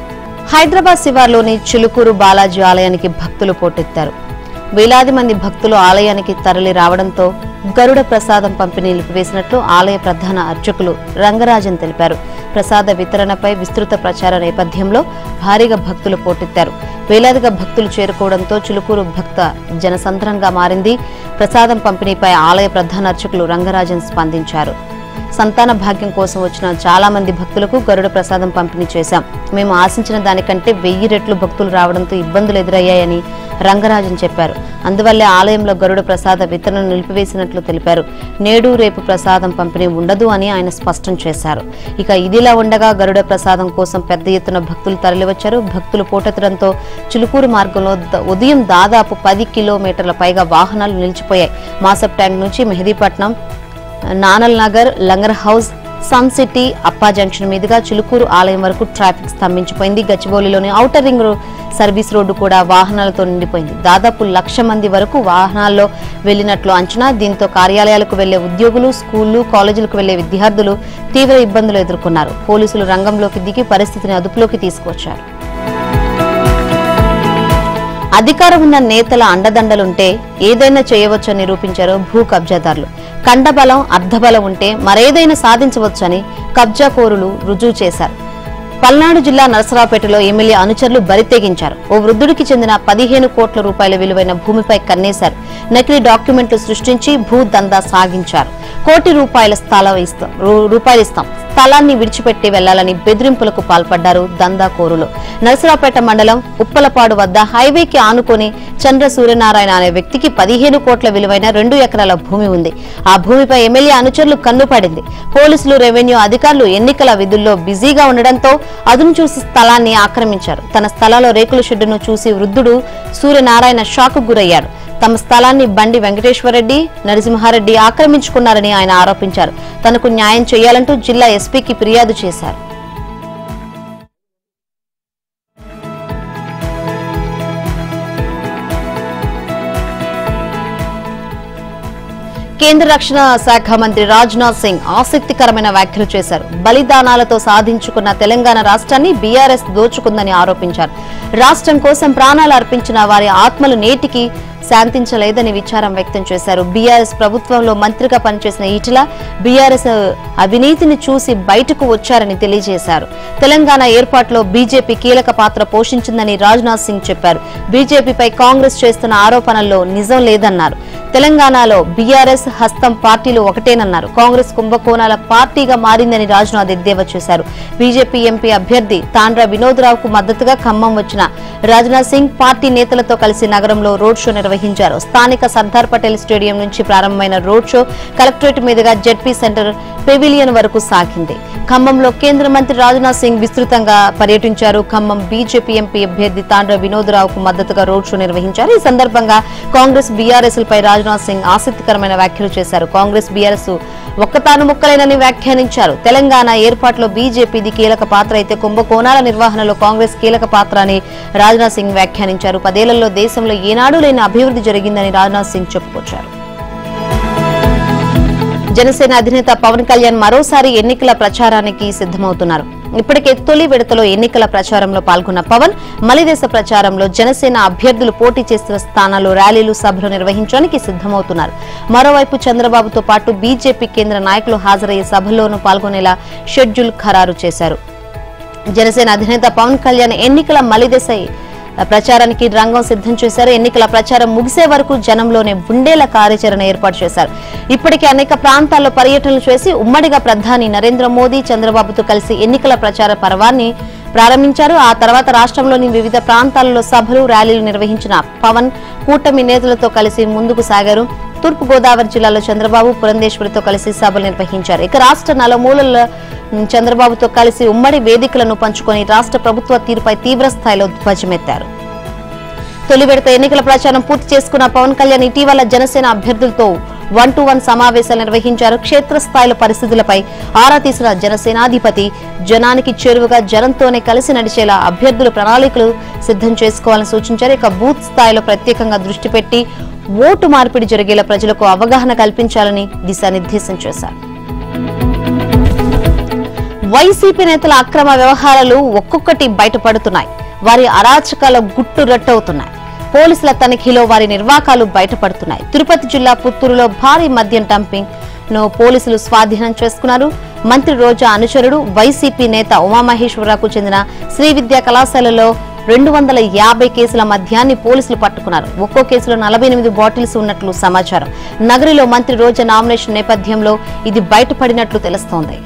హైదరాబాద్ శివార్లోని చిలుకూరు బాలాజీ ఆలయానికి భక్తులు పోటెత్తారు. వేలాది మంది భక్తులు ఆలయానికి తరలి రావడంతో గరుడ ప్రసాదం పంపిణీ నిలిపివేసినట్లు ఆలయ ప్రధాన అర్చకులు రంగరాజన్ తెలిపారు. ప్రసాద వితరణపై విస్తృత ప్రచార నేపథ్యంలో భారీగా భక్తులు పోటెత్తారు. వేలాదిగా భక్తులు చేరుకోవడంతో చిలుకూరు భక్త జనసంద్రంగా మారింది. ప్రసాదం పంపిణీపై ఆలయ ప్రధాన అర్చకులు రంగరాజన్ స్పందించారు. సంతాన భాగ్యం కోసం వచ్చిన చాలా మంది భక్తులకు గరుడ ప్రసాదం పంపిణీ చేశాం. మేము ఆశించిన దానికంటే 1000 రెట్లు భక్తులు రావడంతో ఇబ్బందులు ఎదురయ్యాయని రంగరాజన్ చెప్పారు. అందువల్లే ఆలయంలో గరుడ ప్రసాద వితరణ నిలిపివేసినట్లు తెలిపారు. నేడు రేపు ప్రసాదం పంపిణీ ఉండదు అని ఆయన స్పష్టం చేశారు. ఇక ఇదిలా ఉండగా గరుడ ప్రసాదం కోసం పెద్ద ఎత్తున భక్తులు తరలివచ్చారు. భక్తులు పోటెత్తడంతో చిలుకూరు మార్గంలో ఉదయం దాదాపు 10 కిలోమీటర్ల పైగా వాహనాలు నిలిచిపోయాయి. మాసప్ ట్యాంక్ నుంచి మెహదీపట్నం, నానల్ నగర్, లంగర్ హౌస్, సన్ సిటీ, అప్పా జంక్షన్ మీదుగా చిలుకూరు ఆలయం వరకు ట్రాఫిక్ స్తంభించిపోయింది. గచ్చిబౌలిలోని ఔటర్ రింగ్ సర్వీస్ రోడ్డు కూడా వాహనాలతో నిండిపోయింది. దాదాపు 1,00,000 మంది వరకు వాహనాల్లో వెళ్లినట్లు అంచనా. దీంతో కార్యాలయాలకు వెళ్లే ఉద్యోగులు, స్కూళ్లు, కాలేజీలకు వెళ్లే విద్యార్థులు తీవ్ర ఇబ్బందులు ఎదుర్కొన్నారు. పోలీసులు రంగంలోకి దిగి పరిస్థితిని అదుపులోకి తీసుకొచ్చారు. అధికారం ఉన్న నేతల అండదండలుంటే ఏదైనా చేయవచ్చని నిరూపించారు భూ కబ్జాదారులు. కండబలం, అర్ధబలం ఉంటే మరేదైనా సాధించవచ్చని కబ్జాకోరులు రుజువు చేశారు. పల్నాడు జిల్లా నరసరావుపేటలో ఎమ్మెల్యే అనుచరులు బరితెగించారు. ఓ వృద్ధుడికి చెందిన 15 కోట్ల రూపాయల విలువైన భూమిపై కన్నేశారు. నకిలీ డాక్యుమెంట్లు సృష్టించి భూ దందా సాగించారు. ₹1 కోటి ఇస్తాం, స్థలాన్ని విడిచిపెట్టి వెళ్లాలని బెదిరింపులకు పాల్పడ్డారు దందాకోరులు. నరసరావుపేట మండలం ఉప్పలపాడు వద్ద హైవేకి ఆనుకొని చంద్ర సూర్యనారాయణ అనే వ్యక్తికి 15 కోట్ల విలువైన 2 ఎకరాల భూమి ఉంది. ఆ భూమిపై ఎమ్మెల్యే అనుచరులు కన్నుపడింది. పోలీసులు, రెవెన్యూ అధికారులు ఎన్నికల విధుల్లో బిజీగా ఉండడంతో అదును చూసి స్థలాన్ని ఆక్రమించారు. తన స్థలంలో రేకుల షెడ్డును చూసి వృద్ధుడు సూర్యనారాయణ షాక్ గురయ్యాడు. తమ స్థలాన్ని బండి వెంకటేశ్వరరెడ్డి, నరసింహారెడ్డి ఆక్రమించుకున్నారని ఆయన ఆరోపించారు. తనకు న్యాయం చేయాలంటూ జిల్లా ఎస్పీకి ఫిర్యాదు చేశారు. కేంద్ర రక్షణ శాఖ మంత్రి రాజ్నాథ్ సింగ్ ఆసక్తికరమైన వ్యాఖ్యలు చేశారు. బలిదానాలతో సాధించుకున్న తెలంగాణ రాష్ట్రాన్ని బీఆర్ఎస్ దోచుకుందని ఆరోపించారు. రాష్ట్రం కోసం ప్రాణాలు అర్పించిన వారి ఆత్మలు నేటికి శాంతించలేదని విచారం వ్యక్తం చేశారు. బీఆర్ఎస్ ప్రభుత్వంలో మంత్రిగా పనిచేసిన ఈటెల బీఆర్ఎస్ అవినీతిని చూసి బయటకు వచ్చారని తెలియజేశారు. తెలంగాణ ఏర్పాటులో బీజేపీ కీలక పాత్ర పోషించిందని రాజ్నాథ్ సింగ్ చెప్పారు. బీజేపీపై కాంగ్రెస్ చేస్తున్న ఆరోపణల్లో నిజం లేదన్నారు. తెలంగాణలో బీఆర్ఎస్ హస్తం పార్టీలు ఒకటేనన్నారు. కాంగ్రెస్ కుంభకోణాల పార్టీగా మారిందని రాజ్నాథ్ ఎద్దేవా చేశారు. బీజేపీ ఎంపీ అభ్యర్థి తాండ్ర వినోద్రావుకు మద్దతుగా ఖమ్మం వచ్చిన రాజ్నాథ్ సింగ్ పార్టీ నేతలతో కలిసి నగరంలో రోడ్ షో నిర్వహించారు. స్థానిక సర్దార్ పటేల్ స్టేడియం నుంచి ప్రారంభమైన రోడ్ షో కలెక్టరేట్ మీదుగా జెడ్పీ సెంటర్ పెవిలియన్ వరకు సాగింది. ఖమ్మంలో కేంద్ర మంత్రి రాజ్నాథ్ సింగ్ విస్తృతంగా పర్యటించారు. ఖమ్మం బీజేపీ ఎంపీ అభ్యర్థి తాండ్ర వినోద్రావుకు మద్దతుగా రోడ్ షో నిర్వహించారు. ఈ సందర్భంగా కాంగ్రెస్ బీఆర్ఎస్ లపై రాజ్నాథ్ సింగ్ ఆసక్తికరమైన వ్యాఖ్యలు చేశారు. కాంగ్రెస్ బీఆర్ఎస్ ఒక్కతాను ముక్కలేనని వ్యాఖ్యానించారు. తెలంగాణ ఏర్పాటులో బీజేపీది కీలక పాత్ర అయితే కుంభకోణాల నిర్వహణలో కాంగ్రెస్ కీలక పాత్ర అని రాజ్నాథ్ సింగ్ వ్యాఖ్యానించారు. 10 ఏళ్లలో దేశంలో ఏనాడు లేని అభివృద్ధి జరిగిందని రాజ్నాథ్ సింగ్ చెప్పుకొచ్చారు. జనసేన అధినేత పవన్ కళ్యాణ్ మరోసారి ఎన్నికల ప్రచారానికి సిద్దమవుతున్నారు. ఇప్పటికే తొలి విడతలో ఎన్నికల ప్రచారంలో పాల్గొన్న పవన్ మలిదేశ ప్రచారంలో జనసేన అభ్యర్థులు పోటీ చేస్తున్న స్థానాల్లో ర్యాలీలు, సభలు నిర్వహించడానికి సిద్దమవుతున్నారు. మరోవైపు చంద్రబాబుతో పాటు బీజేపీ కేంద్ర నాయకులు హాజరయ్యే సభల్లోనూ పాల్గొనేలా షెడ్యూల్ ఖరారు చేశారు. జనసేన అధినేత పవన్ కళ్యాణ్ ఎన్నికల మలిదశ ప్రచారానికి రంగం సిద్ధం చేశారు. ఎన్నికల ప్రచారం ముగిసే వరకు జనంలోనే ఉండేలా కార్యాచరణ ఏర్పాటు చేశారు. ఇప్పటికే అనేక ప్రాంతాల్లో పర్యటనలు చేసి ఉమ్మడిగా ప్రధాని నరేంద్ర మోదీ చంద్రబాబుతో కలిసి ఎన్నికల ప్రచార పర్వాన్ని ప్రారంభించారు. ఆ తర్వాత రాష్ట్రంలోని వివిధ ప్రాంతాలలో సభలు ర్యాలీలు నిర్వహించిన పవన్ కూటమి నేతలతో కలిసి ముందుకు సాగారు. తూర్పు గోదావరి జిల్లాలో చంద్రబాబు పురంధేశ్వరితో కలిసి సభలు నిర్వహించారు. ఇక రాష్ట్ర నలుమూలల చంద్రబాబుతో కలిసి ఉమ్మడి వేదికలను పంచుకొని రాష్ట్ర ప్రభుత్వ తీరుపై తీవ్ర స్థాయిలో ధ్వజమెత్తారు. తొలి విడత ఎన్నికల ప్రచారం పూర్తి చేసుకున్న పవన్ కళ్యాణ్ ఇటీవల జనసేన అభ్యర్థులతో 1-to-1 సమావేశాలు నిర్వహించారు. క్షేత్రస్థాయిలో పరిస్థితులపై ఆరా తీసిన జనసేనాధిపతి జనానికి చేరువగా జనంతోనే కలిసి నడిచేలా అభ్యర్థుల ప్రణాళికలు సిద్ధం చేసుకోవాలని సూచించారు. ఇక బూత్ స్థాయిలో ప్రత్యేకంగా దృష్టి పెట్టి ఓటు మార్పిడి జరిగేలా ప్రజలకు అవగాహన కల్పించాలని దిశానిర్దేశం చేశారు. వైసీపీ నేతల అక్రమ వ్యవహారాలు ఒక్కొక్కటి బయటపడుతున్నాయి. వారి అరాచకాల గుట్టు రట్టవుతున్నాయి. పోలీసుల తనిఖీలో వారి నిర్వాకాలు బయటపడుతున్నాయి. తిరుపతి జిల్లా పుత్తూరులో భారీ మద్యం డంపింగ్ ను పోలీసులు స్వాధీనం చేసుకున్నారు. మంత్రి రోజా అనుచరుడు వైసీపీ నేత ఉమామహేశ్వరరావుకు చెందిన శ్రీ విద్యా కళాశాలలో 250 కేసుల మద్యాన్ని పోలీసులు పట్టుకున్నారు. ఒక్కో కేసులో 48 బాటిల్స్ ఉన్నట్లు సమాచారం. నగరిలో మంత్రి రోజా నామినేషన్ నేపథ్యంలో ఇది బయటపడినట్లు తెలుస్తోంది.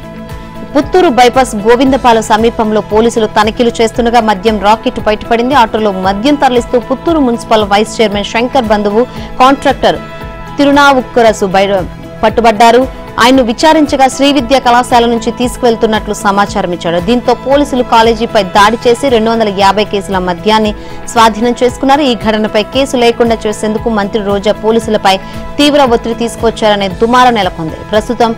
పుత్తూరు బైపాస్ గోవిందపాలెం సమీపంలో పోలీసులు తనిఖీలు చేస్తుండగా మద్యం రాకెట్ బయటపడింది. ఆటోలో మద్యం తరలిస్తూ Puttur municipal vice chairman Shankar బంధువు కాంట్రాక్టర్ తిరునావుక్కరసు పట్టుబడ్డారు. ఆయన్ను విచారించగా శ్రీ విద్యా కళాశాల నుంచి తీసుకువెళ్తున్నట్లు సమాచారం ఇచ్చాడు. దీంతో పోలీసులు కాలేజీపై దాడి చేసి 250 కేసుల మద్యాన్ని స్వాధీనం చేసుకున్నారు. ఈ ఘటనపై కేసు లేకుండా చేసేందుకు మంత్రి రోజా పోలీసులపై తీవ్ర ఒత్తిడి తీసుకొచ్చారనే దుమారం నెలకొంది. ప్రస్తుతం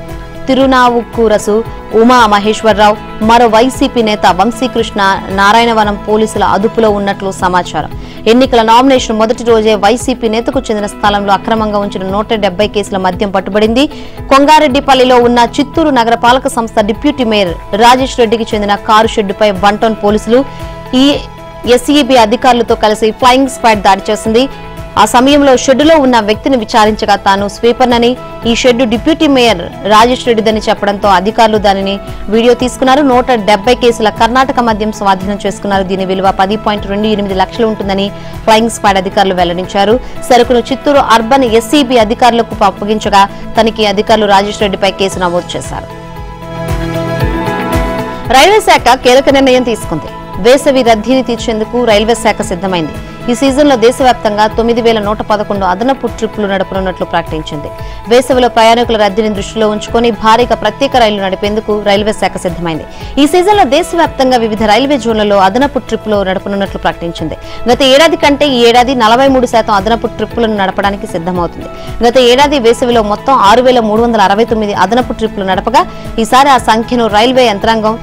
తిరునావుక్కూరసు ఉమా మహేశ్వరరావు, మరో వైసీపీ నేత వంశీకృష్ణ నారాయణవనం పోలీసుల అదుపులో ఉన్నట్లు సమాచారం. ఎన్నికల నామినేషన్ మొదటి రోజే వైసీపీ నేతకు చెందిన స్థలంలో అక్రమంగా ఉంచిన 170 కేసుల మద్యం పట్టుబడింది. కొంగారెడ్డిపల్లిలో ఉన్న చిత్తూరు నగరపాలక సంస్థ డిప్యూటీ మేయర్ రాజేష్ రెడ్డికి చెందిన కారు షెడ్డుపై 1 పోలీసులు ఈ ఎస్ఈబీ అధికారులతో కలిసి ఫ్లయింగ్ స్క్వాడ్ దాడి చేసింది. ఆ సమయంలో షెడ్డులో ఉన్న వ్యక్తిని విచారించగా తాను స్వీపర్నని, ఈ షెడ్డు డిప్యూటీ మేయర్ రాజేష్ రెడ్డిదని చెప్పడంతో అధికారులు దానిని వీడియో తీసుకున్నారు. 170 కేసుల కర్ణాటక మద్యం స్వాధీనం చేసుకున్నారు. దీని విలువ 10.28 లక్షలు ఉంటుందని ఫ్లయింగ్ స్క్వాడ్ అధికారులు వెల్లడించారు. సరుకును చిత్తూరు అర్బన్ ఎస్ఈబీ అధికారులకు అప్పగించగా తనిఖీ అధికారులు రాజేష్ రెడ్డిపై కేసు నమోదు చేశారు. రైల్వే శాఖ కీలక నిర్ణయం తీసుకుంది. వేసవి రద్దీని తీర్చేందుకు రైల్వే శాఖ సిద్ధమైంది. ఈ సీజన్లో దేశవ్యాప్తంగా 9,111 అదనపు ట్రిప్పులు నడపనున్నట్లు ప్రకటించింది. వేసవిలో ప్రయాణికుల రద్దీని దృష్టిలో ఉంచుకొని భారీగా ప్రత్యేక రైళ్లు నడిపేందుకు రైల్వే శాఖ సిద్ధమైంది. ఈ సీజన్లో దేశవ్యాప్తంగా వివిధ రైల్వే జోన్లలో అదనపు ట్రిప్పులు నడపనున్నట్లు ప్రకటించింది. గత ఏడాది కంటే ఈ ఏడాది 43% అదనపు ట్రిప్పులను నడపడానికి సిద్ధమవుతుంది. గత ఏడాది వేసవిలో మొత్తం 6,369 అదనపు ట్రిప్పులు నడపగా ఈసారి ఆ సంఖ్యను రైల్వే యంత్రాంగం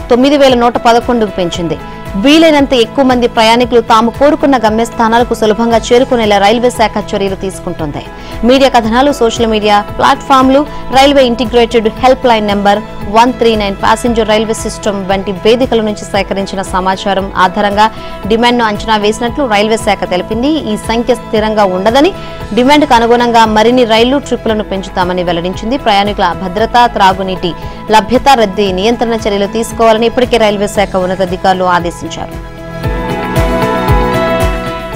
9,111కు పెంచింది. వీలైనంత ఎక్కువ మంది ప్రయాణికులు తాము కోరుకున్న గమ్యస్థానాలకు సులభంగా చేరుకునేలా రైల్వే శాఖ చర్యలు తీసుకుంటోంది. మీడియా కథనాలు, సోషల్ మీడియా ప్లాట్ఫామ్లు, railway integrated help line number 139 passenger railway system వంటి వేదికల నుంచి సేకరించిన సమాచారం ఆధారంగా డిమాండ్ను అంచనా వేసినట్లు రైల్వే శాఖ తెలిపింది. ఈ సంఖ్య స్థిరంగా ఉండదని, డిమాండ్కు అనుగుణంగా మరిన్ని రైళ్లు ట్రిప్పులను పెంచుతామని వెల్లడించింది. ప్రయాణికుల భద్రత, త్రాగునీటి లభ్యత, రద్దీ నియంత్రణ చర్యలు తీసుకోవాలని ఇప్పటికే రైల్వే శాఖ ఉన్నతాధికారులు ఆదేశించారు.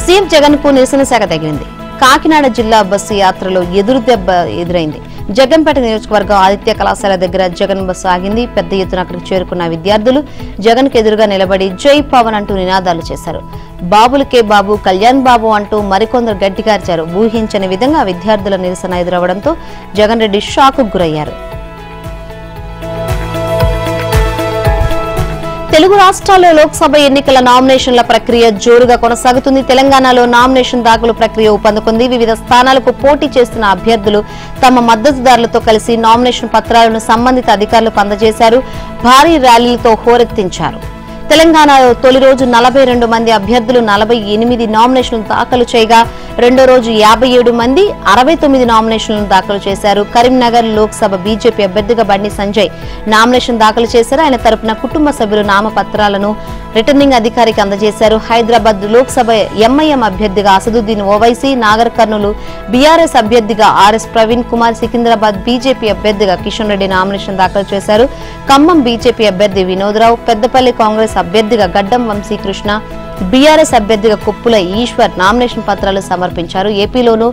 సీఎం జగన్ కు నిరసన శాఖ తగిలింది. కాకినాడ జిల్లా బస్సు యాత్రలో ఎదురుదెబ్బ ఎదురైంది. జగన్పేట నియోజకవర్గం ఆదిత్య కళాశాల దగ్గర జగన్ బస్సు ఆగింది. పెద్ద ఎత్తున అక్కడికి చేరుకున్న విద్యార్థులు జగన్ కు ఎదురుగా నిలబడి జై పవన్ అంటూ నినాదాలు చేశారు. బాబులకే బాబు, కళ్యాణ్ బాబు అంటూ మరికొందరు గట్టిగార్చారు. ఊహించని విధంగా విద్యార్థుల నిరసన ఎదురవడంతో జగన్ రెడ్డి షాక్ కు గురయ్యారు. తెలుగు రాష్ట్రాల్లో లోక్సభ ఎన్నికల నామినేషన్ల ప్రక్రియ జోరుగా కొనసాగుతుంది. తెలంగాణలో నామినేషన్ దాఖలు ప్రక్రియ ఊపందుకుంది. వివిధ స్థానాలకు పోటీ చేస్తున్న అభ్యర్థులు తమ మద్దతుదారులతో కలిసి నామినేషన్ పత్రాలను సంబంధిత అధికారులకు అందజేశారు. భారీ ర్యాలీలతో హోరెత్తించారు. తెలంగాణలో తొలి రోజు 42 మంది అభ్యర్థులు 48 నామినేషన్లు దాఖలు చేయగా రెండో రోజు 57 మంది 69 నామినేషన్లను దాఖలు చేశారు. కరీంనగర్ లోక్సభ బీజేపీ అభ్యర్థిగా బండి సంజయ్ నామినేషన్ దాఖలు చేశారు. ఆయన తరపున కుటుంబ సభ్యులు నామపత్రాలను రిటర్నింగ్ అధికారికి అందజేశారు. హైదరాబాద్ లోక్సభ ఎంఐఎం అభ్యర్థిగా అసదుద్దీన్ ఓవైసీ, నాగర్ కర్నూలు బీఆర్ఎస్ అభ్యర్థిగా ఆర్ఎస్ ప్రవీణ్ కుమార్, సికింద్రాబాద్ బీజేపీ అభ్యర్థిగా కిషన్ రెడ్డి నామినేషన్ దాఖలు చేశారు. ఖమ్మం బీజేపీ అభ్యర్థి వినోద్రావు, పెద్దపల్లి కాంగ్రెస్ అభ్యర్థిగా గడ్డం వంశీకృష్ణ, బీఆర్ఎస్ అభ్యర్థిగా కుప్పుల ఈశ్వర్ నామినేషన్ పత్రాలు సమర్పించారు. ఏపీలోనూ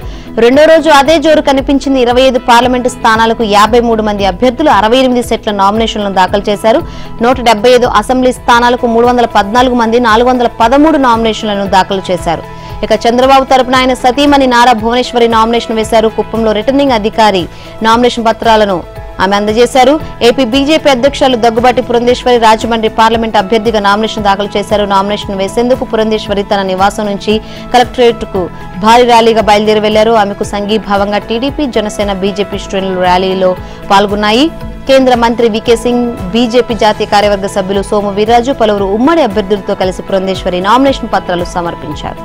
రెండో రోజు అదే జోరు కనిపించింది. 25 పార్లమెంటు స్థానాలకు 53 మంది అభ్యర్థులు 68 సెట్ల నామినేషన్లను దాఖలు చేశారు. 175 అసెంబ్లీ స్థానాలకు 314 మంది 413 నామినేషన్లను దాఖలు చేశారు. ఇక చంద్రబాబు తరపున ఆయన సతీమణి నారా భువనేశ్వరి నామినేషన్ వేశారు. కుప్పంలో రిటర్నింగ్ అధికారి నామినేషన్ పత్రాలను ఆమె అందజేశారు. ఏపీ బీజేపీ అధ్యక్షులు దగ్గుబాటి పురంధేశ్వరి రాజమండ్రి పార్లమెంట్ అభ్యర్థిగా నామినేషన్ దాఖలు చేశారు. నామినేషన్ వేసేందుకు పురంధేశ్వరి తన నివాసం నుంచి కలెక్టరేట్ కు భారీ ర్యాలీగా బయలుదేరి వెళ్లారు. ఆమెకు సంఘీభావంగా టీడీపీ, జనసేన, బీజేపీ శ్రేణులు ర్యాలీలో పాల్గొన్నాయి. కేంద్ర మంత్రి వికే సింగ్, బీజేపీ జాతీయ కార్యవర్గ సభ్యులు సోము వీర్రాజు, పలువురు ఉమ్మడి అభ్యర్థులతో కలిసి పురంధేశ్వరి నామినేషన్ పత్రాలు సమర్పించారు.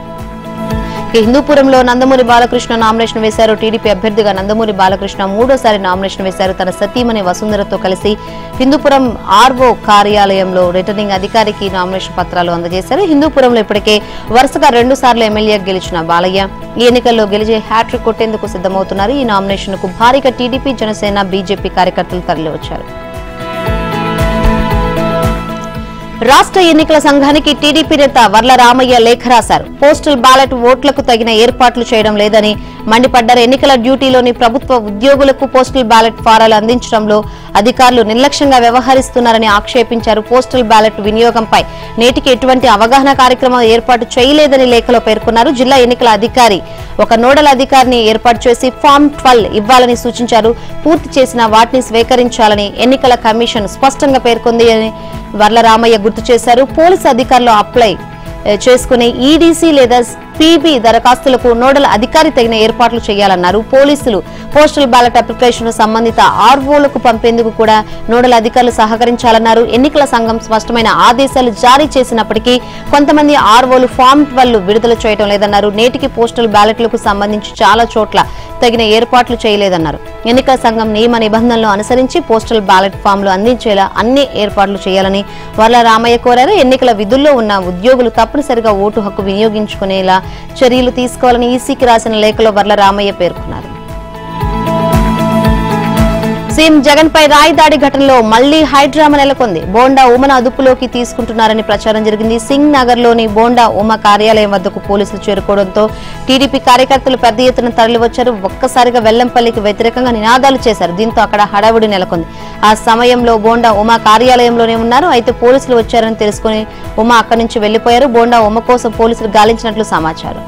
హిందూపురంలో నందమూరి బాలకృష్ణ నామినేషన్ వేశారు. టీడీపీ అభ్యర్థిగా నందమూరి బాలకృష్ణ మూడోసారి నామినేషన్ వేశారు. తన సతీమణి వసుంధరతో కలిసి హిందూపురం ఆర్ఓ కార్యాలయంలో రిటర్నింగ్ అధికారికి నామినేషన్ పత్రాలు అందజేశారు. హిందూపురంలో ఇప్పటికే వరుసగా 2 సార్లు ఎమ్మెల్యేగా గెలిచిన బాలయ్య ఈ ఎన్నికల్లో గెలిచే హ్యాట్రిక్ కొట్టేందుకు సిద్ధమవుతున్నారు. ఈ నామినేషన్ కు భారీగా టీడీపీ, జనసేన, బీజేపీ కార్యకర్తలు తరలివచ్చారు. రాష్ట్ర ఎన్నికల సంఘానికి టీడీపీ నేత వర్ల రామయ్య లేఖ రాశారు. పోస్టల్ బ్యాలెట్ ఓట్లకు తగిన ఏర్పాట్లు చేయడం లేదని మండిపడ్డారు. ఎన్నికల డ్యూటీలోని ప్రభుత్వ ఉద్యోగులకు పోస్టల్ బ్యాలెట్ ఫారాలు అందించడంలో అధికారులు నిర్లక్ష్యంగా వ్యవహరిస్తున్నారని ఆక్షేపించారు. పోస్టల్ బ్యాలెట్ వినియోగంపై నేటికి ఎటువంటి అవగాహన కార్యక్రమం ఏర్పాటు చేయలేదని లేఖలో పేర్కొన్నారు. జిల్లా ఎన్నికల అధికారి ఒక నోడల్ అధికారిని ఏర్పాటు చేసి ఫామ్ 12 ఇవ్వాలని సూచించారు. పూర్తి చేసిన వాటిని స్వీకరించాలని ఎన్నికల కమిషన్ స్పష్టంగా పేర్కొంది అని వర్ల రామయ్య గుర్తు చేశారు. పోలీసు అధికారులు అప్లై చేసుకునే ఈడీసీ లేదా పీబీ దరఖాస్తులకు నోడల్ అధికారి తగిన ఏర్పాట్లు చేయాలన్నారు. పోలీసులు పోస్టల్ బ్యాలెట్ అప్లికేషన్ సంబంధిత ఆర్ఓలకు పంపేందుకు కూడా నోడల్ అధికారులు సహకరించాలన్నారు. ఎన్నికల సంఘం స్పష్టమైన ఆదేశాలు జారీ చేసినప్పటికీ కొంతమంది ఆర్ఓలు ఫామ్ 12 విడుదల చేయడం లేదన్నారు. నేటికి పోస్టల్ బ్యాలెట్లకు సంబంధించి చాలా చోట్ల తగిన ఏర్పాట్లు చేయలేదన్నారు. ఎన్నికల సంఘం నియమ నిబంధనలను అనుసరించి పోస్టల్ బ్యాలెట్ ఫామ్లు అందించేలా అన్ని ఏర్పాట్లు చేయాలని వర్ల రామయ్య కోరారు. ఎన్నికల విధుల్లో ఉన్న ఉద్యోగులు తప్పనిసరిగా ఓటు హక్కు వినియోగించుకునేలా చర్యలు తీసుకోవాలని ఈసీకి రాసిన లేఖలో వర్ల రామయ్య పేర్కొన్నారు. సీఎం జగన్ పై రాయి దాడి ఘటనలో మళ్లీ హైడ్రామా నెలకొంది. బోండా ఉమను అదుపులోకి తీసుకుంటున్నారని ప్రచారం జరిగింది. సింగ్ నగర్ లోని బోండా ఉమ కార్యాలయం వద్దకు పోలీసులు చేరుకోవడంతో టీడీపీ కార్యకర్తలు పెద్ద ఎత్తున తరలివచ్చారు. ఒక్కసారిగా వెల్లంపల్లికి వ్యతిరేకంగా నినాదాలు చేశారు. దీంతో అక్కడ హడావుడి నెలకొంది. ఆ సమయంలో బోండా ఉమ కార్యాలయంలోనే ఉన్నారు. అయితే పోలీసులు వచ్చారని తెలుసుకుని ఉమ అక్కడి నుంచి వెళ్లిపోయారు. బోండా ఉమ కోసం పోలీసులు గాలించినట్లు సమాచారం.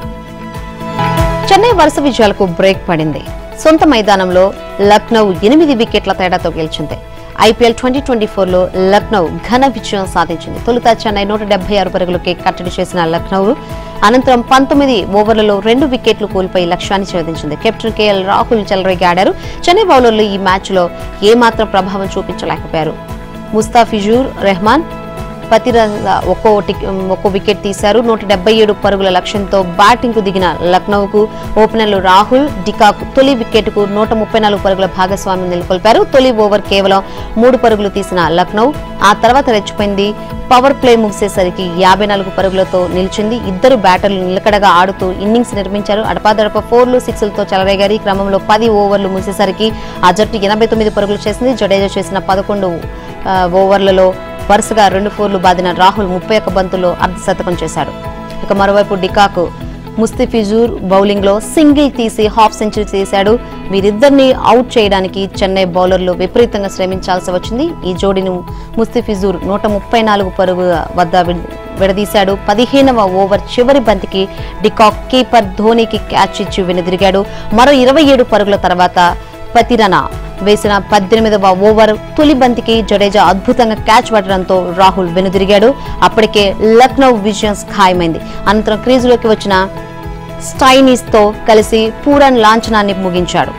చెన్నై వరుస విజయాలకు బ్రేక్ పడింది. సొంత మైదానంలో లక్నో 8 వికెట్ల తేడాతో గెలిచింది. ఐపీఎల్ 2024లో లక్నో ఘన విజయం సాధించింది. తొలుత చెన్నై 176 పరుగులకే కట్టడి చేసిన లక్నో అనంతరం 19 ఓవర్లలో 2 వికెట్లు కోల్పోయి లక్ష్యాన్ని ఛేదించింది. కెప్టెన్ కేఎల్ రాహుల్ చెలరేగాడారు. చెన్నై బౌలర్లు ఈ మ్యాచ్లో ఏమాత్రం చూపించలేకపోయారు. ముస్తాఫిజుర్ రెహమాన్ పతిరంగా ఒక్కో వికెట్ తీశారు. 177 పరుగుల లక్ష్యంతో బ్యాటింగ్ కు దిగిన లక్నోకు ఓపెనర్లు రాహుల్, డికాక్ తొలి వికెట్ కు 134 పరుగుల భాగస్వామ్యం నెలకొల్పారు. తొలి ఓవర్ కేవలం 3 పరుగులు తీసిన లక్నో ఆ తర్వాత రెచ్చిపోయింది. పవర్ ప్లే ముగిసేసరికి 54 పరుగులతో నిలిచింది. ఇద్దరు బ్యాటర్లు నిలకడగా ఆడుతూ ఇన్నింగ్స్ నిర్మించారు. అడపాదడప 4లు 6లతో చెలరేగారు. ఈ క్రమంలో 10 ఓవర్లు ముగిసేసరికి ఆ జట్టు 89 పరుగులు చేసింది. జడేజా చేసిన 11 ఓవర్లలో వరుసగా 2 4లు బాదిన రాహుల్ 31 బంతుల్లో అర్ధశతకం చేశాడు. ఇక మరోవైపు డికాక్ ముస్తఫిజుర్ బౌలింగ్ లో సింగిల్ తీసి హాఫ్ సెంచరీ చేశాడు. వీరిద్దరిని అవుట్ చేయడానికి చెన్నై బౌలర్లు విపరీతంగా శ్రమించాల్సి వచ్చింది. ఈ జోడీని ముస్తఫిజుర్ 134 పరుగుల వద్ద విడదీశాడు. 15వ ఓవర్ చివరి బంతికి డికాక్ కీపర్ ధోనీకి క్యాచ్ ఇచ్చి వెనుదిరిగాడు. మరో 27 పరుగుల తర్వాత పతిరనా వేసిన 18వ ఓవర్ తొలి బంతికి జడేజా అద్భుతంగా క్యాచ్ పట్టడంతో రాహుల్ వెనుదిరిగాడు. అప్పటికే లక్నో విజయం ఖాయమైంది. అనంతరం క్రీజులోకి వచ్చిన స్టైనీస్ తో కలిసి పూరన్ లాంఛనాన్ని ముగించాడు.